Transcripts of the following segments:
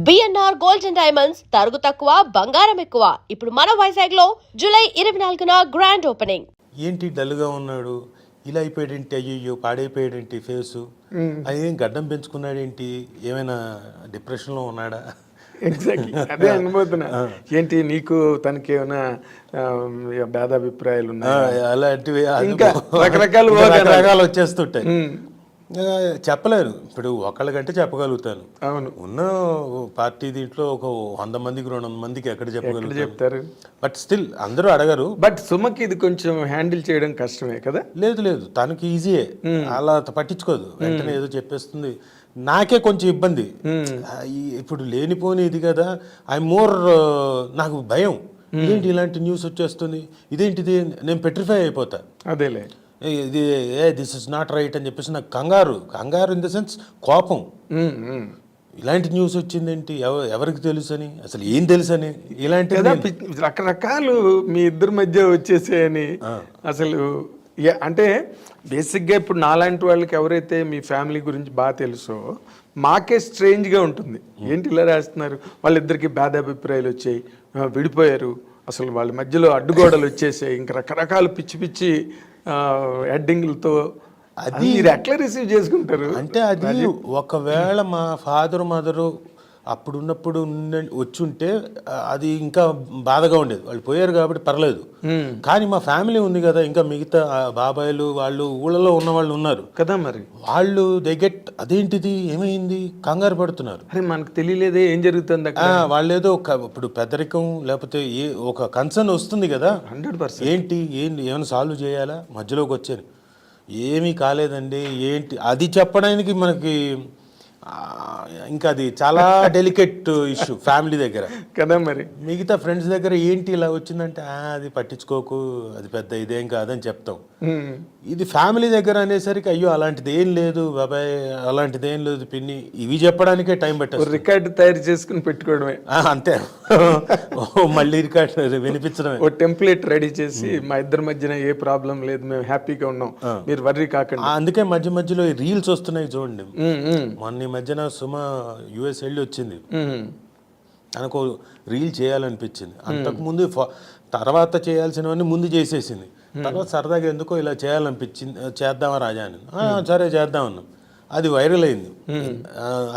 BNR gold and diamonds తరుగు తక్కువ బంగారం ఎక్కువ. ఇప్పుడు మన వైజాగ్ లో జూలై 24న గ్రాండ్ ఓపెనింగ్. ఏంటి డల్గా ఉన్నాడు, ఇలా అయిపోయాడేంటి, అయ్యో పాడైపోయాడేంటి ఫేసు, అదేం గడ్డం పెంచుకున్నాడేంటి, ఏమైనా డిప్రెషన్లో ఉన్నాడా? ఎగ్జాక్ట్లీ అదే అనుభూతున్నా. ఏంటి నీకు తనకి ఏమైనా భేదాభిప్రాయాలు ఉన్నాయి అలాంటివి ఇంకా రకరకాలు వచ్చేస్తుంటాయి. చెప్పలేరు. ఇప్పుడు ఒకళ్ళకంటే చెప్పగలుగుతాను. అవును, ఉన్న పార్టీ దీంట్లో ఒక 100 మందికి 200 మందికి ఎక్కడ చెప్తారు. బట్ స్టిల్ అందరూ అడగరు. బట్ సుమకి ఇది కొంచెం హ్యాండిల్ చేయడం కష్టమే కదా? లేదు తనకి ఈజీయే, అలా పట్టించుకోదు, వెంటనే ఏదో చెప్పేస్తుంది. నాకే కొంచెం ఇబ్బంది. ఇప్పుడు లేనిపోని ఇది కదా, నాకు భయం. ఇదేంటి ఇలాంటి న్యూస్ వచ్చేస్తుంది, ఇదేంటిది, నేను పెట్రిఫై అయిపోతా. అదేలే, ఇది దిస్ ఇస్ నాట్ రైట్ అని చెప్పేసి నాకు కంగారు ఇన్ ద సెన్స్ కోపం. ఇలాంటి న్యూస్ వచ్చిందేంటి, ఎవరికి తెలుసు అని, అసలు ఏం తెలుసు అని, ఇలాంటి రకరకాలు మీ ఇద్దరి మధ్య వచ్చేసాయని. అసలు అంటే బేసిక్గా ఇప్పుడు నాలాంటి వాళ్ళకి ఎవరైతే మీ ఫ్యామిలీ గురించి బాగా తెలుసో మాకే స్ట్రేంజ్గా ఉంటుంది. ఏంటి ఇలా రాస్తున్నారు, వాళ్ళిద్దరికి భేదాభిప్రాయాలు వచ్చాయి, విడిపోయారు, అసలు వాళ్ళ మధ్యలో అడ్డుగోడలు వచ్చేసాయి, ఇంకా రకరకాల పిచ్చి హెడ్డింగ్లతో. అది మీరు ఎట్లా రిసీవ్ చేసుకుంటారు? అంటే అది ఒకవేళ మా ఫాదర్ మదరు అప్పుడున్నప్పుడు వచ్చుంటే అది ఇంకా బాధగా ఉండేది. వాళ్ళు పోయారు కాబట్టి పర్లేదు. కానీ మా ఫ్యామిలీ ఉంది కదా, ఇంకా మిగతా బాబాయిలు వాళ్ళు ఊళ్ళలో ఉన్న వాళ్ళు ఉన్నారు కదా, మరి వాళ్ళు అదేంటిది ఏమైంది కంగారు పడుతున్నారు. అరే మనకు తెలియలేదే ఏం జరుగుతుంది. వాళ్ళేదో ఇప్పుడు పెద్దరికం లేకపోతే ఒక కన్సర్న్ వస్తుంది కదా, 100%. ఏంటి ఏమైనా సాల్వ్ చేయాలా, మధ్యలోకి వచ్చాను, ఏమీ కాలేదండి ఏంటి అది చెప్పడానికి మనకి ఇంకా అది చాలా డెలికేట్ ఇష్యూ ఫ్యామిలీ దగ్గర కదా. మరి మిగతా ఫ్రెండ్స్ దగ్గర ఏంటి ఇలా వచ్చిందంటే అది పట్టించుకోకు, అది పెద్ద ఇదేం కాదని చెప్తాం. ఇది ఫ్యామిలీ దగ్గర అనేసరికి అయ్యో అలాంటిది ఏం లేదు బాబాయ్, అలాంటిది ఏం లేదు పిన్ని, ఇవి చెప్పడానికే టైం పట్టదు. రికార్డు తయారు చేసుకుని పెట్టుకోవడమే అంతే. మళ్ళీ రికార్డు వినిపించడమే, ఓ టెంప్లెట్ రెడీ చేసి మా ఇద్దరి మధ్యన ఏ ప్రాబ్లం లేదు, మేము హ్యాపీగా ఉన్నాం, మీరు వర్రీ కాకండి. అందుకే మధ్యలో రీల్స్ వస్తున్నాయి చూడండి. మొన్న మధ్యన సుమ యుఎస్ వెళ్ళి వచ్చింది, తనకు రీల్ చేయాలనిపించింది. అంతకుముందు తర్వాత చేయాల్సినవన్నీ ముందు చేసేసింది. తర్వాత సరదాగా ఎందుకో ఇలా చేయాలనిపించింది, చేద్దామా రాజా అని. సరే చేద్దామన్నాం. అది వైరల్ అయింది.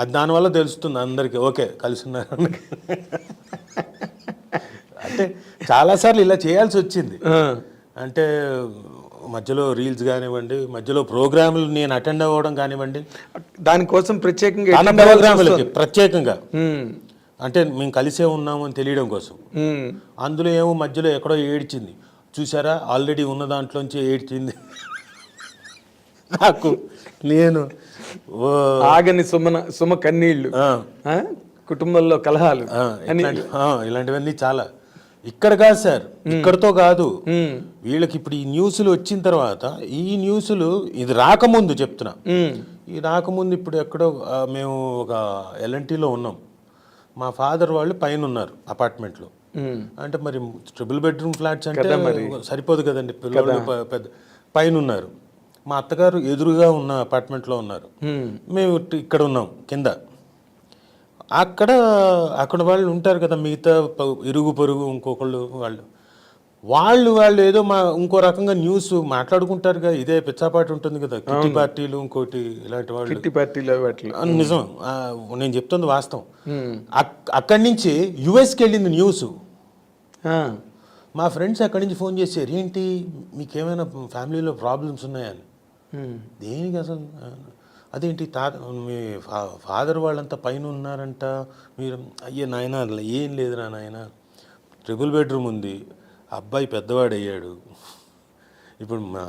అది దానివల్ల తెలుస్తుంది అందరికీ, ఓకే కలిసి ఉన్నారు. అంటే చాలాసార్లు ఇలా చేయాల్సి వచ్చింది. అంటే మధ్యలో రీల్స్ కానివ్వండి, మధ్యలో ప్రోగ్రాములు నేను అటెండ్ అవ్వడం కానివ్వండి, దానికోసం ప్రత్యేకంగా అంటే మేము కలిసే ఉన్నాము అని తెలియడం కోసం. అందులో ఏమో మధ్యలో ఎక్కడో ఏడ్చింది చూసారా, ఆల్రెడీ ఉన్న దాంట్లోంచి ఏడ్చింది. నాకు నేను ఆగని సుమ కన్నీళ్ళు, కుటుంబంలో కలహాలు, ఇలాంటివన్నీ చాలా. ఇక్కడ కాదు సార్, ఇక్కడతో కాదు, వీళ్ళకి ఇప్పుడు ఈ న్యూస్లు వచ్చిన తర్వాత, ఈ న్యూస్లు ఇది రాకముందు చెప్తున్నా, ఈ రాకముందు ఇప్పుడు ఎక్కడో మేము ఒక ఎల్ఎన్టీలో ఉన్నాం. మా ఫాదర్ వాళ్ళు పైన ఉన్నారు అపార్ట్మెంట్లో. అంటే మరి ట్రిపుల్ బెడ్రూమ్ ఫ్లాట్స్ అంటే సరిపోదు కదండి, పిల్లలు పెద్ద పైన ఉన్నారు. మా అత్తగారు ఎదురుగా ఉన్న అపార్ట్మెంట్లో ఉన్నారు, మేము ఇక్కడ ఉన్నాం కింద. అక్కడ వాళ్ళు ఉంటారు కదా, మిగతా ఇరుగు పొరుగు ఇంకొకళ్ళు వాళ్ళు ఏదో ఇంకో రకంగా న్యూస్ మాట్లాడుకుంటారు కదా. ఇదే పిచ్చాపాటి ఉంటుంది కదా, కిట్టి పార్టీలు ఇంకోటి ఇలాంటి వాళ్ళు, కిట్టి పార్టీలు. నిజం, నేను చెప్తుంది వాస్తవం. అక్కడి నుంచి యుఎస్కి వెళ్ళింది న్యూస్. మా ఫ్రెండ్స్ అక్కడి నుంచి ఫోన్ చేశారు, ఏంటి మీకేమైనా ఫ్యామిలీలో ప్రాబ్లమ్స్ ఉన్నాయని. దేనికి అసలు, అదేంటి మీ ఫాదర్ వాళ్ళంతా పైన ఉన్నారంట, మీరు అయ్యే నాయన ఏం లేదురా నాయన, ట్రిపుల్ బెడ్రూమ్ ఉంది, అబ్బాయి పెద్దవాడు అయ్యాడు, ఇప్పుడు మా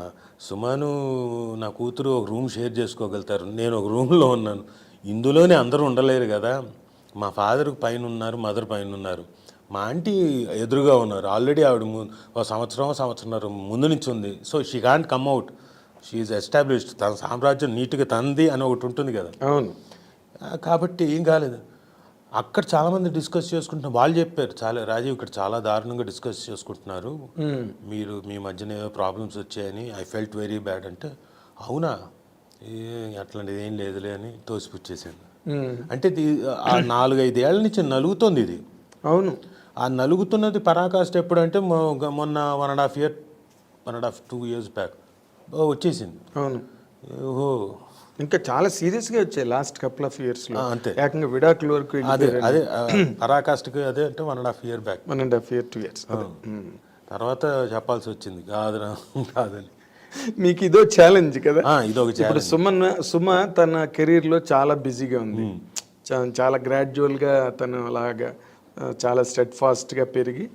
సుమాను నా కూతురు ఒక రూమ్ షేర్ చేసుకోగలుగుతారు, నేను ఒక రూమ్లో ఉన్నాను, ఇందులోనే అందరూ ఉండలేరు కదా, మా ఫాదర్ పైన ఉన్నారు, మదర్ పైన ఉన్నారు, మా ఆంటీ ఎదురుగా ఉన్నారు, ఆల్రెడీ ఆవిడ సంవత్సరం ముందు నుంచి ఉంది, so she can't come out, she established, తన సామ్రాజ్యం నీట్గా తంది అని ఒకటి ఉంటుంది కదా. అవును, కాబట్టి ఏం కాలేదు. అక్కడ చాలామంది డిస్కస్ చేసుకుంటున్నారు. వాళ్ళు చెప్పారు, చాలా రాజీవ్ ఇక్కడ చాలా దారుణంగా డిస్కస్ చేసుకుంటున్నారు, మీరు మీ మధ్యన ఏదో ప్రాబ్లమ్స్ వచ్చాయని, ఐ ఫెల్ట్ వెరీ బ్యాడ్ అంటే, అవునా అట్లాంటిది ఏం లేదులే అని తోసిపుచ్చేసాను. అంటే ఆ 4-5 ఏళ్ల నుంచి నలుగుతోంది ఇది. అవును. ఆ నలుగుతున్నది పరాకాష్ట ఎప్పుడంటే మొన్న 1.5 years బ్యాక్ వచ్చేసింది. అవును. ఓహో, ఇంకా చాలా సీరియస్గా వచ్చాయి లాస్ట్ కపుల్ ఆఫ్ ఇయర్స్లో. అంతే. ఏకంగా విడాకుల వరకు అదే పరాకాష్ఠకి అదే అంటే 1.5 year బ్యాక్. 1.5 year 2 years. తర్వాత చెప్పాల్సి వచ్చింది కాదని. మీకు ఇదో ఛాలెంజ్ కదా. ఇదొక ఇప్పుడు సుమ తన కెరీర్లో చాలా బిజీగా ఉంది. చాలా గ్రాడ్యువల్గా తను అలాగా చాలా స్టెడ్ ఫాస్ట్గా పెరిగి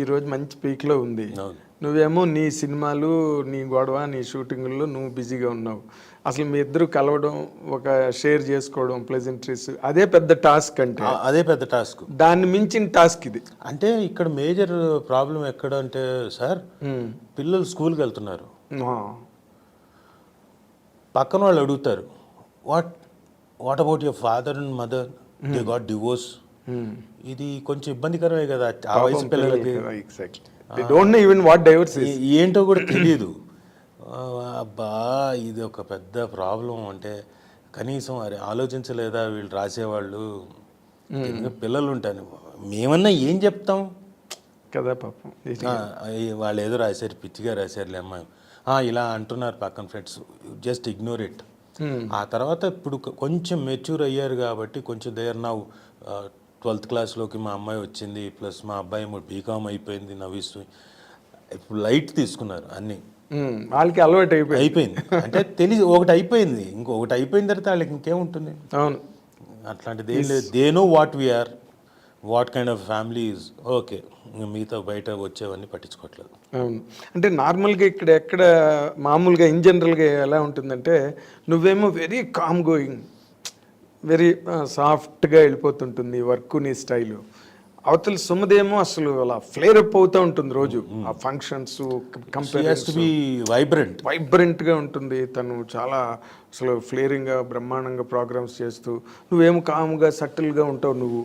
ఈరోజు మంచి పీక్లో ఉంది. నువ్వేమో నీ సినిమాలు, నీ గొడవ, నీ షూటింగ్లో నువ్వు బిజీగా ఉన్నావు. అసలు మీ ఇద్దరు కలవడం, ఒక షేర్ చేసుకోవడం, ప్లెజెంట్రీస్, అదే పెద్ద టాస్క్. అంటే అదే పెద్ద టాస్క్, దాన్ని మించిన టాస్క్ ఇది. అంటే ఇక్కడ మేజర్ ప్రాబ్లం ఎక్కడ అంటే సార్, పిల్లలు స్కూల్కి వెళ్తున్నారు, పక్కన వాళ్ళు అడుగుతారు what about your father and mother, they got divorce. ఇది కొంచెం ఇబ్బందికరమే కదా ఆ వయసు పిల్లలకి. ఏంటో కూడా తెలియదు. అబ్బా, ఇది ఒక పెద్ద ప్రాబ్లం. అంటే కనీసం అరే ఆలోచించలేదా వీళ్ళు రాసేవాళ్ళు, పిల్లలు ఉంటాను మేమన్నా ఏం చెప్తాం కదా పాపం. వాళ్ళు ఏదో రాశారు, పిచ్చిగా రాశారులే అమ్మాయి, ఇలా అంటున్నారు పక్కన ఫ్రెండ్స్, జస్ట్ ఇగ్నోర్ ఇట్. ఆ తర్వాత ఇప్పుడు కొంచెం మెచ్యూర్ అయ్యారు కాబట్టి కొంచెం దేర్ నౌ 12th క్లాస్లోకి మా అమ్మాయి వచ్చింది, ప్లస్ మా అబ్బాయి బీకామ్ అయిపోయింది, నవ్విస్తూ ఇప్పుడు లైట్ తీసుకున్నారు అన్నీ. వాళ్ళకి అలవాటు అయిపోయింది. అంటే ఒకటి అయిపోయింది, ఇంకొకటి అయిపోయిన తర్వాత వాళ్ళకి ఇంకేముంటుంది. అవును, అట్లాంటిది ఏం లేదు. They know what we are, what kind of families. Okay, మిగతా బయట వచ్చేవన్నీ పట్టించుకోవట్లేదు. అవును. అంటే నార్మల్గా ఎక్కడ మామూలుగా ఇన్ జనరల్గా ఎలా ఉంటుందంటే, నువ్వేమో వెరీ కామ్ గోయింగ్, వెరీ సాఫ్ట్గా వెళ్ళిపోతుంటుంది వర్క్, నీ స్టైలు. అవతల సుమదేమో అసలు అలా ఫ్లేర్ అప్ అవుతూ ఉంటుంది రోజు. ఆ ఫంక్షన్స్ వైబ్రెంట్గా ఉంటుంది. తను చాలా అసలు ఫ్లేరింగ్గా బ్రహ్మాండంగా ప్రోగ్రామ్స్ చేస్తూ, నువ్వేమో కామ్గా సటిల్గా ఉంటావు నువ్వు.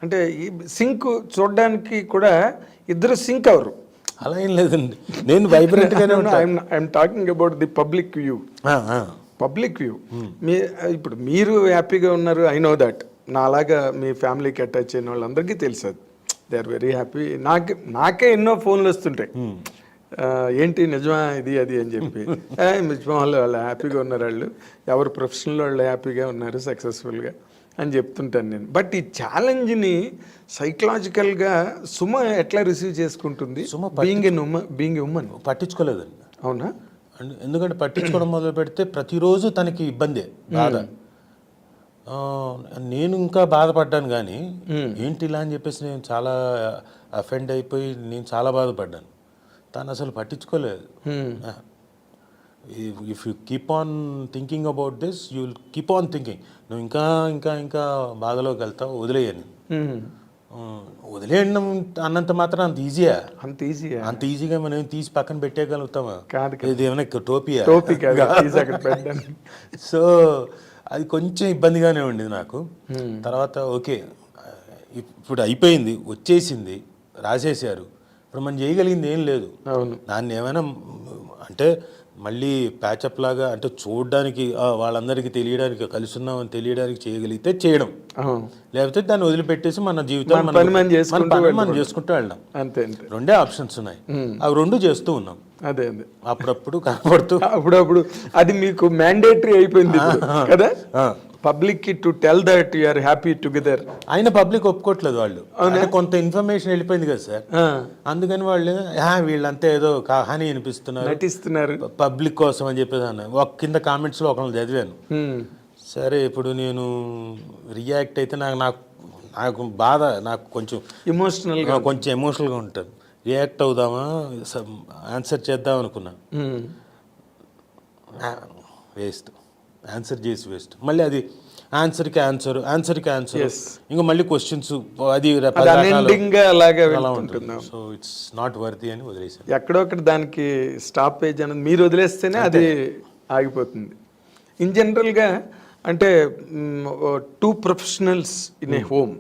అంటే ఈ సింక్ చూడడానికి కూడా ఇద్దరు సింక్ అవరు. అలా ఏం లేదండి, నేను వైబ్రెంట్గానే ఉంటాను. I'm talking about the public view. మీ ఇప్పుడు మీరు హ్యాపీగా ఉన్నారు, ఐ నో దట్. నాలాగా మీ ఫ్యామిలీకి అటాచ్ అయిన వాళ్ళందరికీ తెలుసు, దే ఆర్ వెరీ హ్యాపీ. నాకే ఎన్నో ఫోన్లు వస్తుంటాయి, ఏంటి నిజమా ఇది అది అని చెప్పి. నిజమా, వాళ్ళు హ్యాపీగా ఉన్నారు, వాళ్ళు ఎవరు ప్రొఫెషనల్ వాళ్ళు హ్యాపీగా ఉన్నారు, సక్సెస్ఫుల్గా అని చెప్తుంటాను నేను. బట్ ఈ ఛాలెంజ్ని సైకలాజికల్గా సుమ ఎట్లా రిసీవ్ చేసుకుంటుంది? బీయింగ్ ఎ ఉమెన్ పట్టించుకోలేదండి. అవునా? ఎందుకంటే పట్టించుకోవడం మొదలు పెడితే ప్రతిరోజు తనకి ఇబ్బందే, బాధ. నేను ఇంకా బాధపడ్డాను, కానీ ఏంటి ఇలా అని చెప్పేసి నేను చాలా అఫెండ్ అయిపోయి నేను చాలా బాధపడ్డాను. తను అసలు పట్టించుకోలేదు. If you keep on thinking about this, you will keep on thinking. నువ్వు ఇంకా ఇంకా ఇంకా బాధలోకి వెళ్తావు, వదిలేయని. వదిలేయడం అన్నంత మాత్రం అంత ఈజీగా మనం తీసి పక్కన పెట్టేయగలుగుతామా? ఇది ఏమైనా టోపీ. సో అది కొంచెం ఇబ్బందిగానే ఉండేది నాకు. తర్వాత ఓకే, ఇప్పుడు అయిపోయింది, వచ్చేసింది, రాసేసారు, ఇప్పుడు మనం చేయగలిగింది ఏం లేదు. దాన్ని ఏమైనా అంటే మళ్ళీ ప్యాచప్ లాగా, అంటే చూడడానికి వాళ్ళందరికీ తెలియడానికి, కలిసి ఉన్నామని తెలియడానికి చేయగలిగితే చేయడం, లేకపోతే దాన్ని వదిలిపెట్టేసి మన జీవితాన్ని మనం చేసుకుంటూ వెళ్ళడం. అంతే, రెండే ఆప్షన్స్ ఉన్నాయి, అవి రెండు చేస్తూ ఉన్నాం. అదే అప్పుడప్పుడు కనపడుతూ అప్పుడప్పుడు అది మీకు మ్యాండేటరీ అయిపోయింది కదా, పబ్లిక్ కి to tell that you are happy together. ఆయన పబ్లిక్ ఒప్పుకోవట్లేదు, వాళ్ళు కొంత ఇన్ఫర్మేషన్ వెళ్ళిపోయింది కదా సార్, అందుకని వాళ్ళు వీళ్ళంతా ఏదో హాని నటిస్తున్నారు పబ్లిక్ కోసం అని చెప్పేసి అన్న. ఒక కింద కామెంట్స్ లో ఒకళ్ళు చదివాను. సరే, ఇప్పుడు నేను రియాక్ట్ అయితే నాకు బాధ, నాకు కొంచెం ఎమోషనల్గా ఉంటుంది. రియాక్ట్ అవుదామా, ఆన్సర్ చేద్దాం అనుకున్నా, వేస్ట్, ఆన్సర్ చేసి వేస్ట్. మళ్ళీ అది ఆన్సర్కి ఆన్సర్ ఇంకా మళ్ళీ క్వశ్చన్స్, అది అలా ఉంటుంది. సో ఇట్స్ నాట్ వర్తీ అని వదిలేసాను. ఎక్కడొక్కడ దానికి స్టాప్ పేజ్ అనేది మీరు వదిలేస్తేనే అది ఆగిపోతుంది. ఇన్ జనరల్గా అంటే 2 ప్రొఫెషనల్స్ ఇన్ ఏ హోమ్,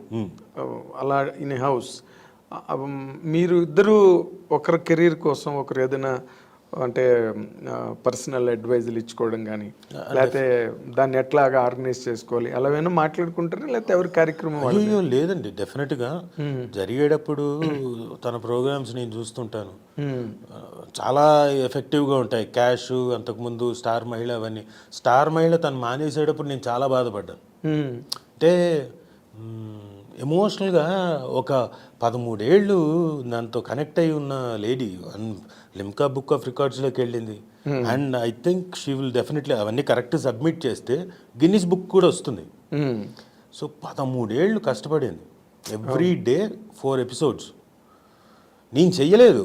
అలా ఇన్ ఏ హౌస్, మీరు ఇద్దరు ఒకరి కెరీర్ కోసం, ఒకరు ఏదైనా అంటే పర్సనల్ అడ్వైజులు ఇచ్చుకోవడం కానీ, లేకపోతే దాన్ని ఎట్లాగా ఆర్గనైజ్ చేసుకోవాలి అలా ఏమైనా మాట్లాడుకుంటారా, లేకపోతే ఎవరి కార్యక్రమం వాళ్ళు? అయ్యో లేదండి, డెఫినెట్గా జరిగేటప్పుడు తన ప్రోగ్రామ్స్ నేను చూస్తుంటాను. చాలా ఎఫెక్టివ్గా ఉంటాయి. క్యాష్, అంతకుముందు స్టార్ మహిళ, అవన్నీ. స్టార్ మహిళ తను మానేసేటప్పుడు నేను చాలా బాధపడ్డాను. అంటే ఎమోషనల్గా ఒక 13 ఏళ్ళు దాంతో కనెక్ట్ అయి ఉన్న లేడీ లిమ్కా బుక్ ఆఫ్ రికార్డ్స్లోకి వెళ్ళింది. And I think she will definitely అవన్నీ కరెక్ట్ సబ్మిట్ చేస్తే గిన్నిస్ బుక్ కూడా వస్తుంది. సో 13 ఏళ్ళు కష్టపడింది. Every day 4 episodes. నేను చెయ్యలేదు,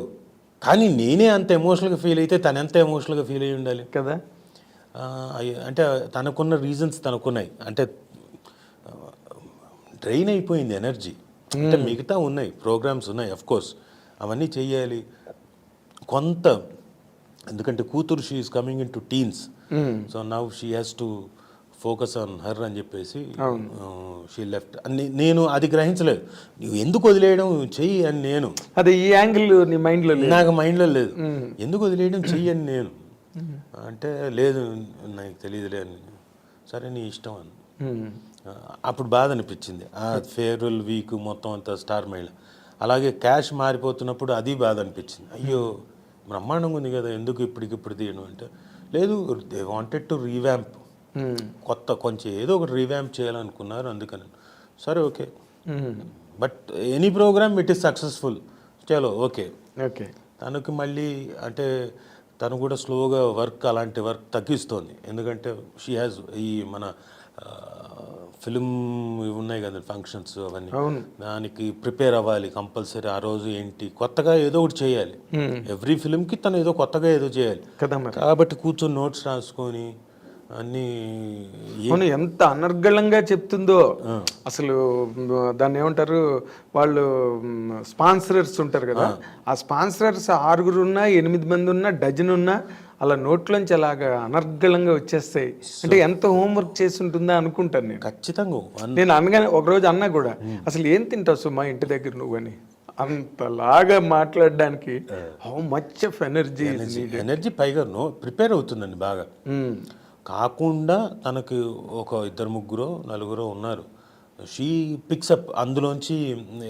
కానీ నేనే అంత ఎమోషనల్గా ఫీల్ అయితే తను ఎంత ఎమోషనల్గా ఫీల్ అయ్యి ఉండాలి కదా. అంటే తనకున్న రీజన్స్ తనకున్నాయి. అంటే డ్రైన్ అయిపోయింది ఎనర్జీ. అంటే మిగతా ఉన్నాయి, ప్రోగ్రామ్స్ ఉన్నాయి, అఫ్ కోర్స్ అవన్నీ చెయ్యాలి కొంత. ఎందుకంటే కూతురు she is coming in to teens, so now she has to focus on her అని చెప్పేసి షీ లెఫ్ట్. నేను అది గ్రహించలేదు. నువ్వు ఎందుకు వదిలేయడం, చెయ్యి అని నేను. అదే ఈ యాంగిల్ నీ మైండ్లో నాకు మైండ్లో లేదు. ఎందుకు వదిలేయడం, చెయ్యి అని నేను అంటే, లేదు నాకు తెలియదులే అని. సరే నీ ఇష్టం అని. అప్పుడు బాధ అనిపించింది. ఆ ఫేర్వెల్ వీక్ మొత్తం అంతా స్టార్ మహిళ. అలాగే క్యాష్ మారిపోతున్నప్పుడు అది బాధ అనిపించింది. అయ్యో బ్రహ్మాండంగా ఉంది కదా, ఎందుకు ఇప్పటికిప్పుడు తీయను అంటే, లేదు దే వాంటెడ్ టు రీవ్యాంప్, కొత్త కొంచెం ఏదో ఒకటి రీవ్యాంప్ చేయాలనుకున్నారు, అందుకని. సరే okay, but any programme it is successful. చలో ఓకే. ఓకే, తనకి మళ్ళీ అంటే తను కూడా స్లోగా వర్క్, అలాంటి వర్క్ తగ్గిస్తోంది. ఎందుకంటే షీ హ్యాజ్ ఈ మన ఫిలిం ఇవి ఉన్నాయి కదా ఫంక్షన్స్, అవన్నీ దానికి ప్రిపేర్ అవ్వాలి కంపల్సరీ. ఆ రోజు ఏంటి కొత్తగా ఏదో ఒకటి చేయాలి. ఎవ్రీ ఫిలింకి తను ఏదో కొత్తగా ఏదో చేయాలి కదా. కాబట్టి కూర్చొని నోట్స్ రాసుకొని అన్నీ ఎంత అనర్గళంగా చెప్తుందో అసలు. దాన్ని ఏమంటారు వాళ్ళు, స్పాన్సరర్స్ ఉంటారు కదా, ఆ స్పాన్సరర్స్ 6 ఉన్నా 8 మంది ఉన్నా డజన్ ఉన్నా అలా నోట్లోంచి అలాగా అనర్గళంగా వచ్చేస్తాయి. అంటే ఎంత హోంవర్క్ చేసి ఉంటుందా అనుకుంటాను నేను. ఖచ్చితంగా నేను అనగానే ఒకరోజు అన్నా కూడా, అసలు ఏం తింటావు సుమా ఇంటి దగ్గర నువ్వు అని, అంతలాగా మాట్లాడడానికి హౌ మచ్ ఆఫ్ ఎనర్జీ పైగా ప్రిపేర్ అవుతుందండి బాగా. కాకుండా తనకి ఒక 2-3 4 ఉన్నారు. షీ పిక్సప్ అందులోంచి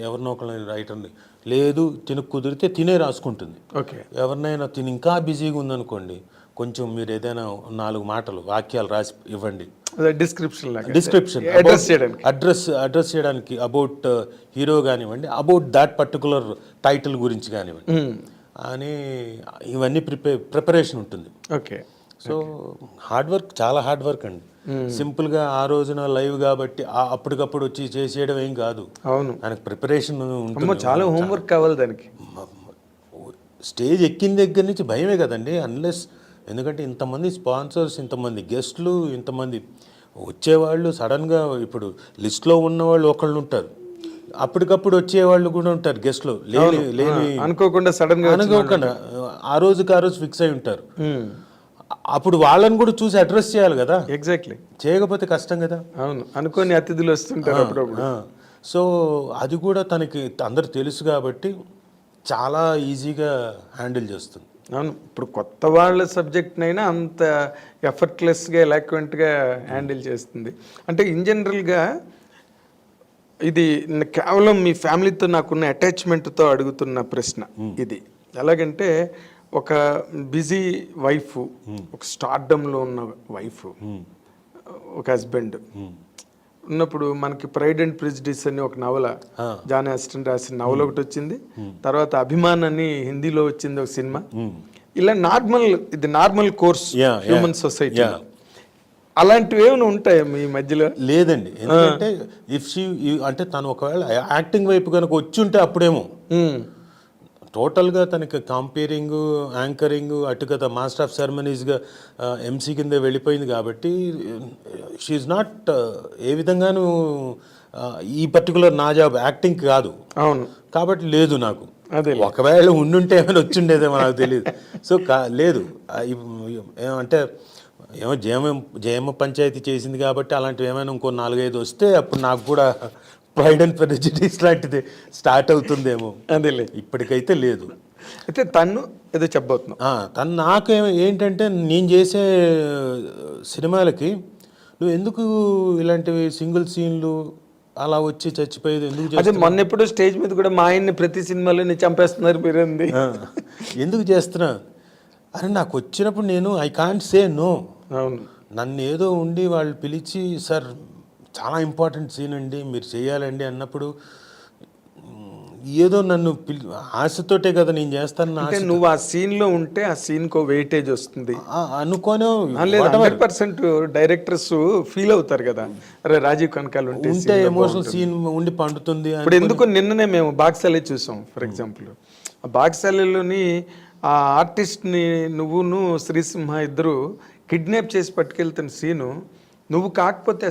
ఎవరినో ఒకరిని రైటర్ని, లేదు తినకు కుదిరితే తినే రాసుకుంటుంది. ఓకే, ఎవరినైనా తిని ఇంకా బిజీగా ఉందనుకోండి, కొంచెం మీరు ఏదైనా 4 మాటలు వాక్యాలు రాసి ఇవ్వండి, డిస్క్రిప్షన్ అడ్రస్ చేయడానికి, అబౌట్ హీరో కానివ్వండి, అబౌట్ దాట్ పర్టికులర్ టైటిల్ గురించి కానివ్వండి అని, ఇవన్నీ ప్రిపరేషన్ ఉంటుంది. ఓకే, సో హార్డ్ వర్క్, చాలా హార్డ్ వర్క్ అండి. సింపుల్గా ఆ రోజున లైవ్ కాబట్టి అప్పటికప్పుడు వచ్చి చేసేయడం ఏం కాదు. అవును, దానికి ప్రిపరేషన్ ఉంటుంది, చాలా హోంవర్క్ కావాలి దానికి. స్టేజ్ ఎక్కిన దగ్గర నుంచి భయమే కదండి, అన్లెస్, ఎందుకంటే ఇంతమంది స్పాన్సర్స్, ఇంతమంది గెస్ట్లు, ఇంతమంది వచ్చేవాళ్ళు. సడన్గా ఇప్పుడు లిస్ట్లో ఉన్నవాళ్ళు ఒకళ్ళు ఉంటారు, అప్పటికప్పుడు వచ్చేవాళ్ళు కూడా ఉంటారు గెస్ట్లు, లేని అనుకోకుండా సడన్గా అనుకోకుండా ఆ రోజుకి ఆ రోజు ఫిక్స్ అయి ఉంటారు. అప్పుడు వాళ్ళని కూడా చూసి అడ్రస్ చేయాలి కదా. ఎగ్జాక్ట్లీ, చేయకపోతే కష్టం కదా. అవును, అనుకోని అతిథులు వస్తుంటారు అప్పుడప్పుడు. సో అది కూడా తనకి అందరు తెలుసు కాబట్టి చాలా ఈజీగా హ్యాండిల్ చేస్తుంది. అవును, ఇప్పుడు కొత్త వాళ్ళ సబ్జెక్ట్నైనా అంత ఎఫర్ట్లెస్గా ఎలాక్వెంట్గా హ్యాండిల్ చేస్తుంది. అంటే ఇన్ జనరల్గా ఇది కేవలం మీ ఫ్యామిలీతో నాకున్న అటాచ్మెంట్తో అడుగుతున్న ప్రశ్న ఇది. ఎలాగంటే ఒక బిజీ వైఫ్, ఒక స్టార్డమ్లో ఉన్న వైఫ్, ఒక హస్బెండ్ ఉన్నప్పుడు మనకి ప్రైడ్ అండ్ ప్రెజుడిస్ అని ఒక నవల, జాన్ ఆస్టన్ రాసిన నవల ఒకటి వచ్చింది. తర్వాత అభిమాన్ అని హిందీలో వచ్చింది ఒక సినిమా. ఇలా ఇది నార్మల్ కోర్స్ హ్యూమన్ సొసైటీ. అలాంటివి ఏమైనా ఉంటాయా మీ మధ్యలో? లేదండి, ఎందుకంటే అంటే తను ఒకవేళ యాక్టింగ్ వైపు కనుక వచ్చి ఉంటే అప్పుడేమో టోటల్గా తనకి కంపేరింగ్, యాంకరింగ్, అటు కదా మాస్టర్ ఆఫ్ సెరమనీస్గా ఎంసీ కింద వెళ్ళిపోయింది. కాబట్టి షీఈ్ నాట్ ఏ విధంగానూ ఈ పర్టికులర్ నా జాబ్ యాక్టింగ్ కాదు. అవును, కాబట్టి లేదు నాకు. ఒకవేళ ఉండుంటే ఏమైనా వచ్చిండేదేమో నాకు తెలియదు. సో లేదు, అంటే ఏమో జయమ్మ పంచాయతీ చేసింది కాబట్టి అలాంటివి ఏమైనా ఇంకో 4-5 వస్తే అప్పుడు నాకు కూడా ప్రైడ్ అండ్ ప్రెజుడిస్ లాంటిది స్టార్ట్ అవుతుందేమో. అదేలే, ఇప్పటికైతే లేదు. అయితే తను ఏదో చెప్పబోతున్నావు. తను నాకు ఏంటంటే నేను చేసే సినిమాలకి నువ్వు ఎందుకు ఇలాంటివి సింగిల్ సీన్లు అలా వచ్చి చచ్చిపోయేది ఎందుకు అదే చేస్తున్నావు? మొన్న ఎప్పుడో స్టేజ్ మీద కూడా మా ఆయన్ని ప్రతి సినిమాలో చంపేస్తున్నారు మీరేంది. ఎందుకు చేస్తున్నా అరే నాకు వచ్చినప్పుడు నేను ఐ కాంట్ సే నో. అవును, నన్ను ఏదో ఉండి వాళ్ళు పిలిచి సార్ చాలా ఇంపార్టెంట్ సీన్ అండి మీరు చేయాలండి అన్నప్పుడు ఏదో నన్ను ఆశతోటే కదా నేను చేస్తాను అంటే నువ్వు ఆ సీన్ లో ఉంటే ఆ సీన్ కో వెయిటేజ్ వస్తుంది అనుకోనే 100% డైరెక్టర్స్ ఫీల్ అవుతారు కదా, అరే రాజీవ్ కనకాల ఉంటే ఎమోషనల్ సీన్ ఉండి పండుతుంది. ఇప్పుడు ఎందుకు నిన్ననే మేము బాక్సాలే చూసాం ఫర్ ఎగ్జాంపుల్. ఆ బాక్సాలలోని ఆ ఆర్టిస్ట్ని నువ్వును శ్రీసింహ ఇద్దరు కిడ్నాప్ చేసి పట్టుకెళ్తున్న సీను నువ్వు కాకపోతే